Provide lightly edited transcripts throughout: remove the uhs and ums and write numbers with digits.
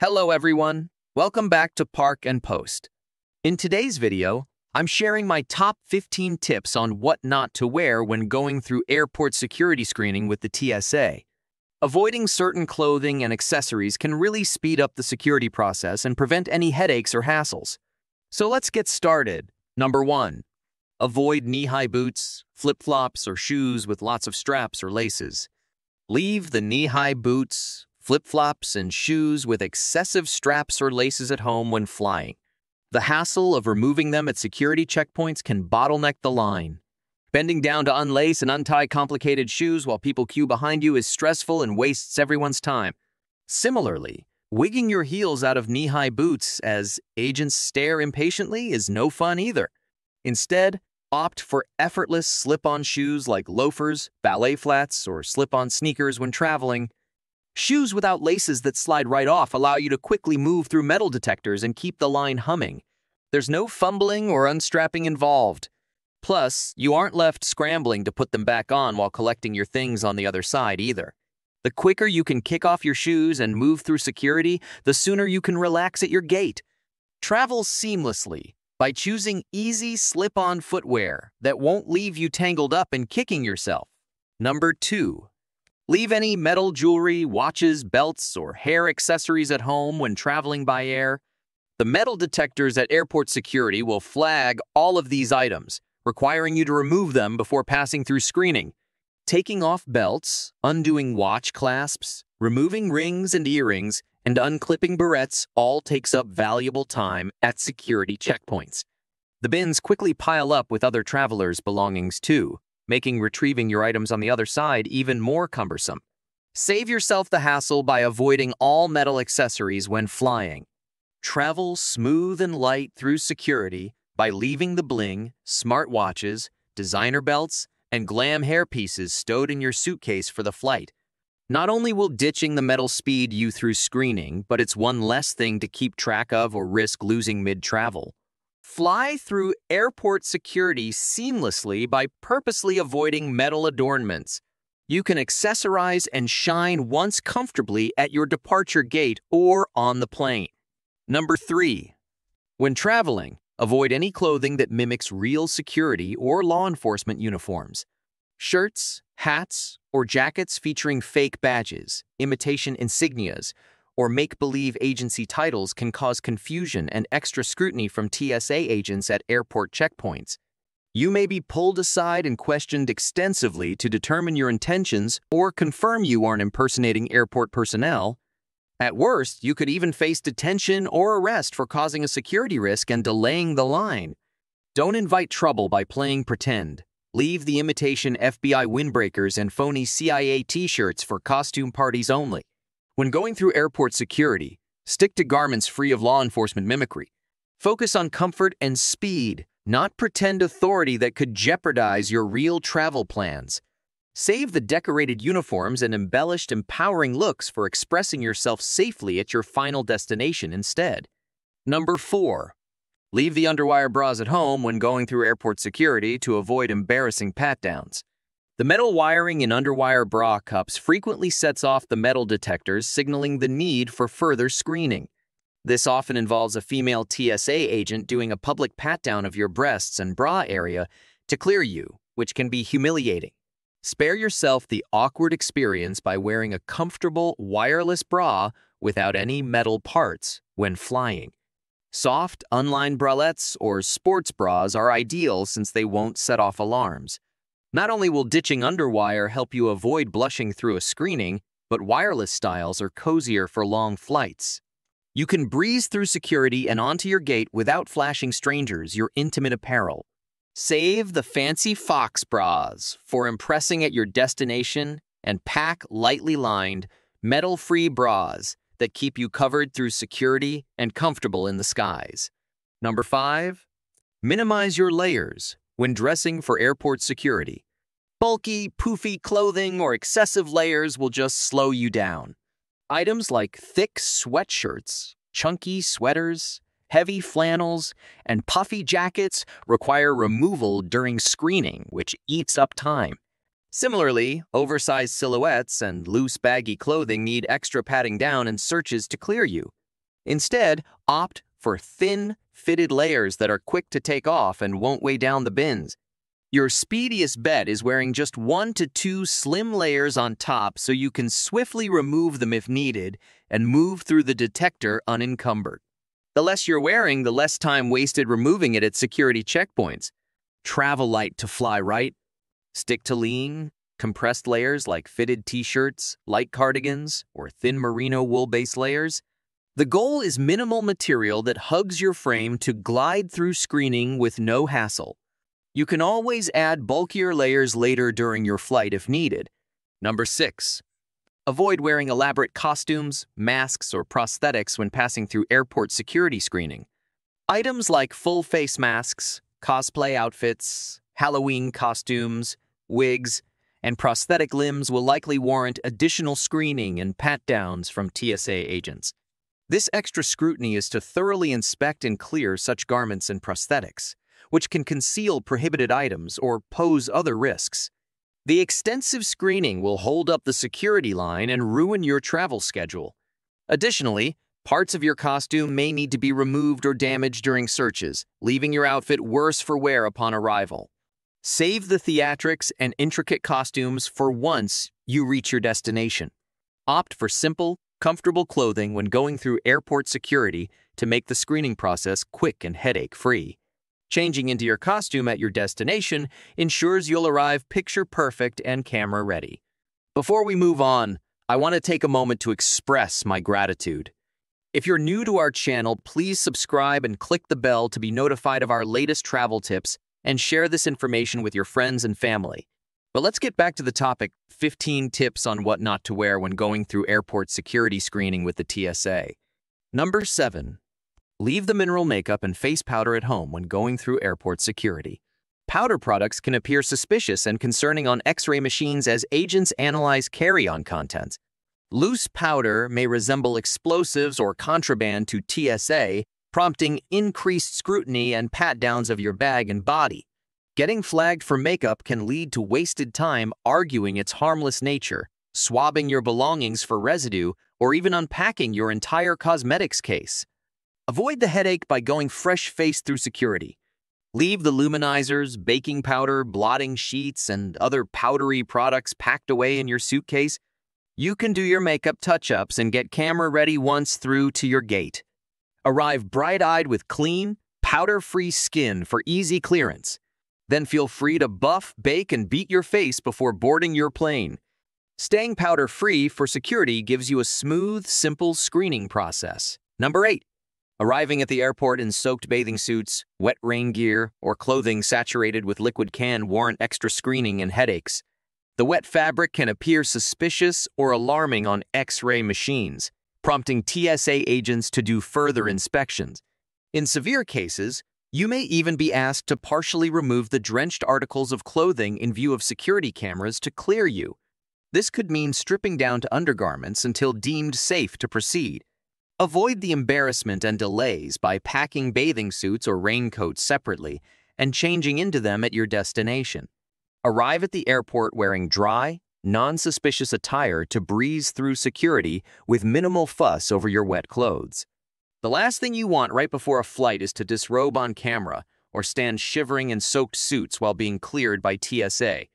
Hello everyone, welcome back to Park and Post. In today's video, I'm sharing my top 15 tips on what not to wear when going through airport security screening with the TSA. Avoiding certain clothing and accessories can really speed up the security process and prevent any headaches or hassles. So let's get started. Number 1. Avoid knee-high boots, flip-flops, or shoes with lots of straps or laces. Leave the knee-high boots, flip-flops, and shoes with excessive straps or laces at home when flying. The hassle of removing them at security checkpoints can bottleneck the line. Bending down to unlace and untie complicated shoes while people queue behind you is stressful and wastes everyone's time. Similarly, wigging your heels out of knee-high boots as agents stare impatiently is no fun either. Instead, opt for effortless slip-on shoes like loafers, ballet flats, or slip-on sneakers when traveling. Shoes without laces that slide right off allow you to quickly move through metal detectors and keep the line humming. There's no fumbling or unstrapping involved. Plus, you aren't left scrambling to put them back on while collecting your things on the other side either. The quicker you can kick off your shoes and move through security, the sooner you can relax at your gate. Travel seamlessly by choosing easy slip-on footwear that won't leave you tangled up and kicking yourself. Number 2. Leave any metal jewelry, watches, belts, or hair accessories at home when traveling by air. The metal detectors at airport security will flag all of these items, requiring you to remove them before passing through screening. Taking off belts, undoing watch clasps, removing rings and earrings, and unclipping barrettes all takes up valuable time at security checkpoints. The bins quickly pile up with other travelers' belongings too, making retrieving your items on the other side even more cumbersome. Save yourself the hassle by avoiding all metal accessories when flying. Travel smooth and light through security by leaving the bling, smart watches, designer belts, and glam hairpieces stowed in your suitcase for the flight. Not only will ditching the metal speed you through screening, but it's one less thing to keep track of or risk losing mid-travel. Fly through airport security seamlessly by purposely avoiding metal adornments. You can accessorize and shine once comfortably at your departure gate or on the plane. Number 3. When traveling, avoid any clothing that mimics real security or law enforcement uniforms. Shirts, hats, or jackets featuring fake badges, imitation insignias, or make-believe agency titles can cause confusion and extra scrutiny from TSA agents at airport checkpoints. You may be pulled aside and questioned extensively to determine your intentions or confirm you aren't impersonating airport personnel. At worst, you could even face detention or arrest for causing a security risk and delaying the line. Don't invite trouble by playing pretend. Leave the imitation FBI windbreakers and phony CIA t-shirts for costume parties only. When going through airport security, stick to garments free of law enforcement mimicry. Focus on comfort and speed, not pretend authority that could jeopardize your real travel plans. Save the decorated uniforms and embellished, empowering looks for expressing yourself safely at your final destination instead. Number 4. Leave the underwire bras at home when going through airport security to avoid embarrassing pat-downs. The metal wiring in underwire bra cups frequently sets off the metal detectors, signaling the need for further screening. This often involves a female TSA agent doing a public pat-down of your breasts and bra area to clear you, which can be humiliating. Spare yourself the awkward experience by wearing a comfortable wireless bra without any metal parts when flying. Soft, unlined bralettes or sports bras are ideal since they won't set off alarms. Not only will ditching underwire help you avoid blushing through a screening, but wireless styles are cozier for long flights. You can breeze through security and onto your gate without flashing strangers your intimate apparel. Save the fancy fox bras for impressing at your destination and pack lightly lined, metal-free bras that keep you covered through security and comfortable in the skies. Number 5. Minimize your layers when dressing for airport security. Bulky, poofy clothing or excessive layers will just slow you down. Items like thick sweatshirts, chunky sweaters, heavy flannels, and puffy jackets require removal during screening, which eats up time. Similarly, oversized silhouettes and loose baggy clothing need extra patting down and searches to clear you. Instead, opt for thin, fitted layers that are quick to take off and won't weigh down the bins. Your speediest bet is wearing just 1 to 2 slim layers on top so you can swiftly remove them if needed and move through the detector unencumbered. The less you're wearing, the less time wasted removing it at security checkpoints. Travel light to fly right. Stick to lean, compressed layers like fitted t-shirts, light cardigans, or thin merino wool-based layers. The goal is minimal material that hugs your frame to glide through screening with no hassle. You can always add bulkier layers later during your flight if needed. Number 6. Avoid wearing elaborate costumes, masks, or prosthetics when passing through airport security screening. Items like full face masks, cosplay outfits, Halloween costumes, wigs, and prosthetic limbs will likely warrant additional screening and pat-downs from TSA agents. This extra scrutiny is to thoroughly inspect and clear such garments and prosthetics, which can conceal prohibited items or pose other risks. The extensive screening will hold up the security line and ruin your travel schedule. Additionally, parts of your costume may need to be removed or damaged during searches, leaving your outfit worse for wear upon arrival. Save the theatrics and intricate costumes for once you reach your destination. Opt for simple, comfortable clothing when going through airport security to make the screening process quick and headache-free. Changing into your costume at your destination ensures you'll arrive picture-perfect and camera-ready. Before we move on, I want to take a moment to express my gratitude. If you're new to our channel, please subscribe and click the bell to be notified of our latest travel tips and share this information with your friends and family. But let's get back to the topic, 15 tips on what not to wear when going through airport security screening with the TSA. Number 7. Leave the mineral makeup and face powder at home when going through airport security. Powder products can appear suspicious and concerning on X-ray machines as agents analyze carry-on contents. Loose powder may resemble explosives or contraband to TSA, prompting increased scrutiny and pat-downs of your bag and body. Getting flagged for makeup can lead to wasted time arguing its harmless nature, swabbing your belongings for residue, or even unpacking your entire cosmetics case. Avoid the headache by going fresh-faced through security. Leave the luminizers, baking powder, blotting sheets, and other powdery products packed away in your suitcase. You can do your makeup touch-ups and get camera-ready once through to your gate. Arrive bright-eyed with clean, powder-free skin for easy clearance. Then feel free to buff, bake, and beat your face before boarding your plane. Staying powder-free for security gives you a smooth, simple screening process. Number 8. Arriving at the airport in soaked bathing suits, wet rain gear, or clothing saturated with liquid can warrant extra screening and headaches. The wet fabric can appear suspicious or alarming on X-ray machines, prompting TSA agents to do further inspections. In severe cases, you may even be asked to partially remove the drenched articles of clothing in view of security cameras to clear you. This could mean stripping down to undergarments until deemed safe to proceed. Avoid the embarrassment and delays by packing bathing suits or raincoats separately and changing into them at your destination. Arrive at the airport wearing dry, non-suspicious attire to breeze through security with minimal fuss over your wet clothes. The last thing you want right before a flight is to disrobe on camera or stand shivering in soaked suits while being cleared by TSA.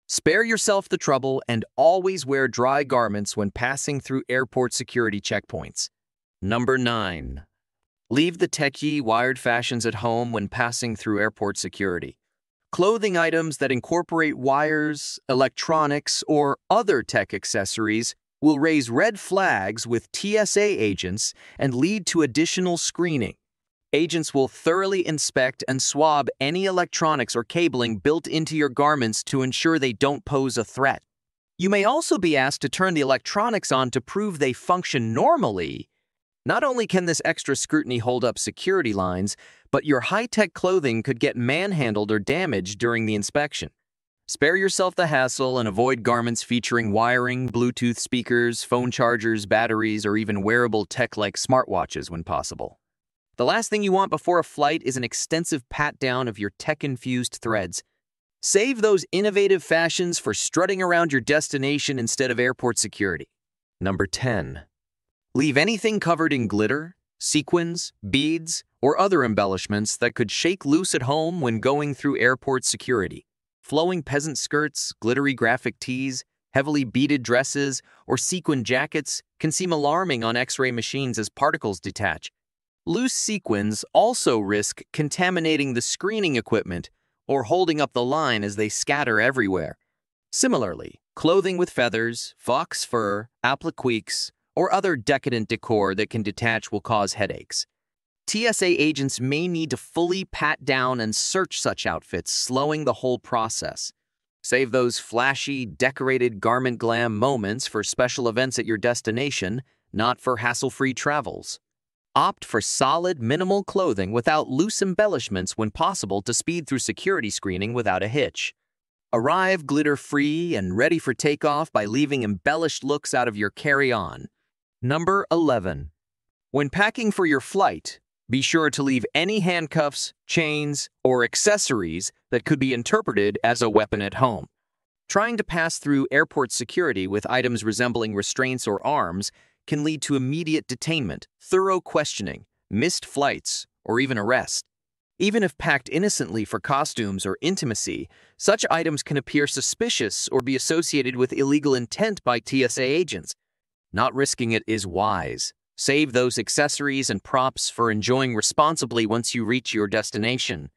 Spare yourself the trouble and always wear dry garments when passing through airport security checkpoints. Number 9. Leave the techie, wired fashions at home when passing through airport security. Clothing items that incorporate wires, electronics, or other tech accessories will raise red flags with TSA agents and lead to additional screening. Agents will thoroughly inspect and swab any electronics or cabling built into your garments to ensure they don't pose a threat. You may also be asked to turn the electronics on to prove they function normally. Not only can this extra scrutiny hold up security lines, but your high-tech clothing could get manhandled or damaged during the inspection. Spare yourself the hassle and avoid garments featuring wiring, Bluetooth speakers, phone chargers, batteries, or even wearable tech like smartwatches when possible. The last thing you want before a flight is an extensive pat-down of your tech-infused threads. Save those innovative fashions for strutting around your destination instead of airport security. Number 10. Leave anything covered in glitter, sequins, beads, or other embellishments that could shake loose at home when going through airport security. Flowing peasant skirts, glittery graphic tees, heavily beaded dresses, or sequin jackets can seem alarming on X-ray machines as particles detach. Loose sequins also risk contaminating the screening equipment or holding up the line as they scatter everywhere. Similarly, clothing with feathers, fox fur, appliques, or other decadent decor that can detach will cause headaches. TSA agents may need to fully pat down and search such outfits, slowing the whole process. Save those flashy, decorated garment glam moments for special events at your destination, not for hassle-free travels. Opt for solid, minimal clothing without loose embellishments when possible to speed through security screening without a hitch. Arrive glitter-free and ready for takeoff by leaving embellished looks out of your carry-on. Number 11. When packing for your flight, be sure to leave any handcuffs, chains, or accessories that could be interpreted as a weapon at home. Trying to pass through airport security with items resembling restraints or arms can lead to immediate detainment, thorough questioning, missed flights, or even arrest. Even if packed innocently for costumes or intimacy, such items can appear suspicious or be associated with illegal intent by TSA agents. Not risking it is wise. Save those accessories and props for enjoying responsibly once you reach your destination.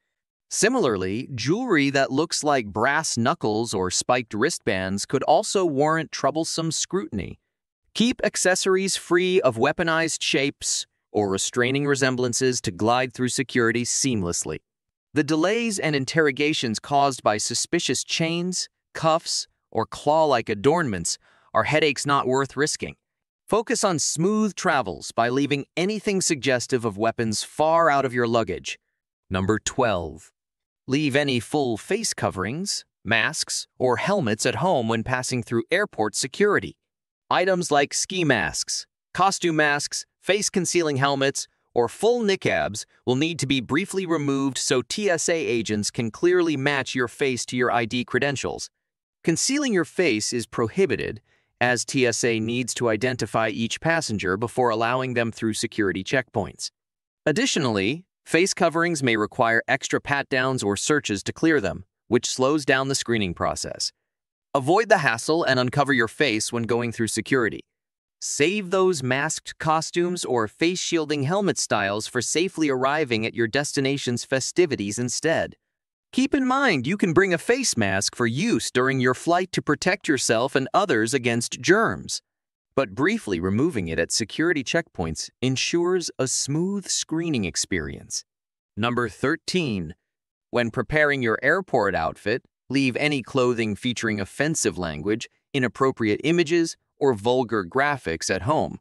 Similarly, jewelry that looks like brass knuckles or spiked wristbands could also warrant troublesome scrutiny. Keep accessories free of weaponized shapes or restraining resemblances to glide through security seamlessly. The delays and interrogations caused by suspicious chains, cuffs, or claw-like adornments are headaches not worth risking. Focus on smooth travels by leaving anything suggestive of weapons far out of your luggage. Number 12. Leave any full face coverings, masks, or helmets at home when passing through airport security. Items like ski masks, costume masks, face-concealing helmets, or full niqabs will need to be briefly removed so TSA agents can clearly match your face to your ID credentials. Concealing your face is prohibited, as TSA needs to identify each passenger before allowing them through security checkpoints. Additionally, face coverings may require extra pat-downs or searches to clear them, which slows down the screening process. Avoid the hassle and uncover your face when going through security. Save those masked costumes or face-shielding helmet styles for safely arriving at your destination's festivities instead. Keep in mind you can bring a face mask for use during your flight to protect yourself and others against germs. But briefly removing it at security checkpoints ensures a smooth screening experience. Number 13. When preparing your airport outfit, leave any clothing featuring offensive language, inappropriate images, or vulgar graphics at home.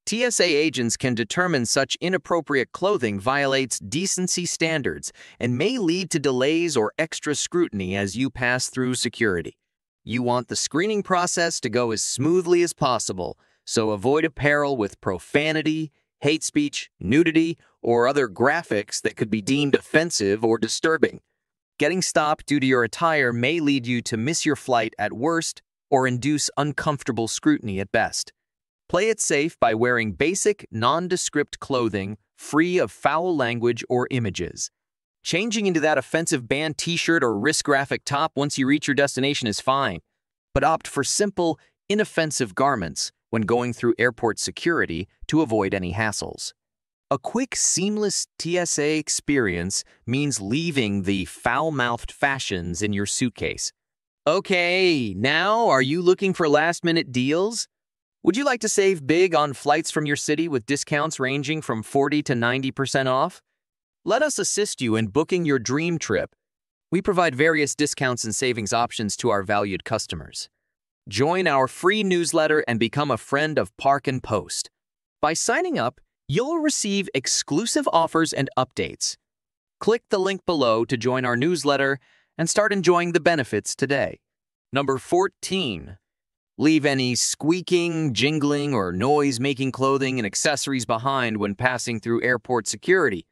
TSA agents can determine such inappropriate clothing violates decency standards and may lead to delays or extra scrutiny as you pass through security. You want the screening process to go as smoothly as possible, so avoid apparel with profanity, hate speech, nudity, or other graphics that could be deemed offensive or disturbing. Getting stopped due to your attire may lead you to miss your flight at worst or induce uncomfortable scrutiny at best. Play it safe by wearing basic, nondescript clothing free of foul language or images. Changing into that offensive band t-shirt or wrist graphic top once you reach your destination is fine, but opt for simple, inoffensive garments when going through airport security to avoid any hassles. A quick, seamless TSA experience means leaving the foul-mouthed fashions in your suitcase. Okay, now are you looking for last-minute deals? Would you like to save big on flights from your city with discounts ranging from 40 to 90% off? Let us assist you in booking your dream trip. We provide various discounts and savings options to our valued customers. Join our free newsletter and become a friend of Park and Post. By signing up, you'll receive exclusive offers and updates. Click the link below to join our newsletter and start enjoying the benefits today. Number 14. Leave any squeaking, jingling, or noise-making clothing and accessories behind when passing through airport security.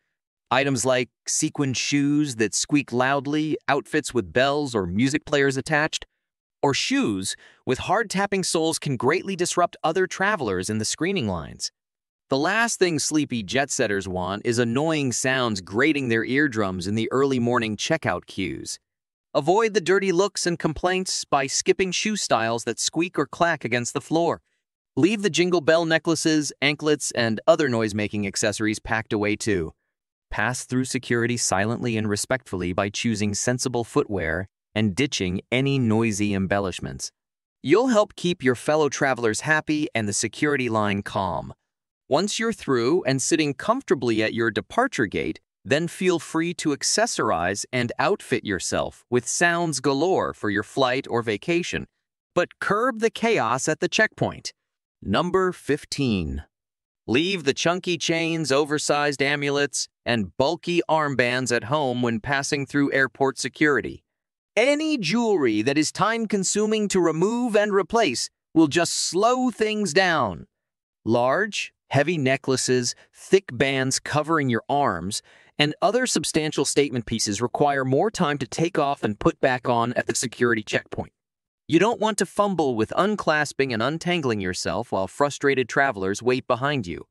Items like sequined shoes that squeak loudly, outfits with bells or music players attached, or shoes with hard-tapping soles can greatly disrupt other travelers in the screening lines. The last thing sleepy jet-setters want is annoying sounds grating their eardrums in the early morning checkout queues. Avoid the dirty looks and complaints by skipping shoe styles that squeak or clack against the floor. Leave the jingle bell necklaces, anklets, and other noise-making accessories packed away too. Pass through security silently and respectfully by choosing sensible footwear and ditching any noisy embellishments. You'll help keep your fellow travelers happy and the security line calm. Once you're through and sitting comfortably at your departure gate, then feel free to accessorize and outfit yourself with sounds galore for your flight or vacation. But curb the chaos at the checkpoint. Number 15. Leave the chunky chains, oversized amulets, and bulky armbands at home when passing through airport security. Any jewelry that is time-consuming to remove and replace will just slow things down. Large, heavy necklaces, thick bands covering your arms, and other substantial statement pieces require more time to take off and put back on at the security checkpoint. You don't want to fumble with unclasping and untangling yourself while frustrated travelers wait behind you.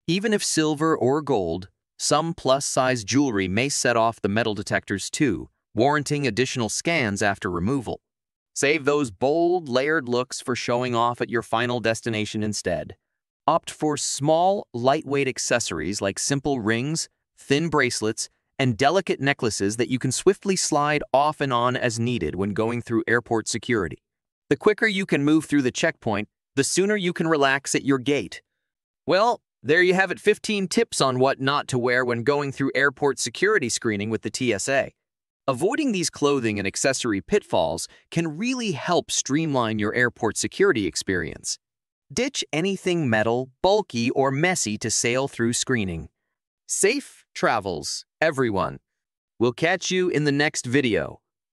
Even if silver or gold, some plus-size jewelry may set off the metal detectors too, warranting additional scans after removal. Save those bold, layered looks for showing off at your final destination instead. Opt for small, lightweight accessories like simple rings, thin bracelets, and delicate necklaces that you can swiftly slide off and on as needed when going through airport security. The quicker you can move through the checkpoint, the sooner you can relax at your gate. Well, there you have it, 15 tips on what not to wear when going through airport security screening with the TSA. Avoiding these clothing and accessory pitfalls can really help streamline your airport security experience. Ditch anything metal, bulky, or messy to sail through screening. Safe travels, everyone. We'll catch you in the next video.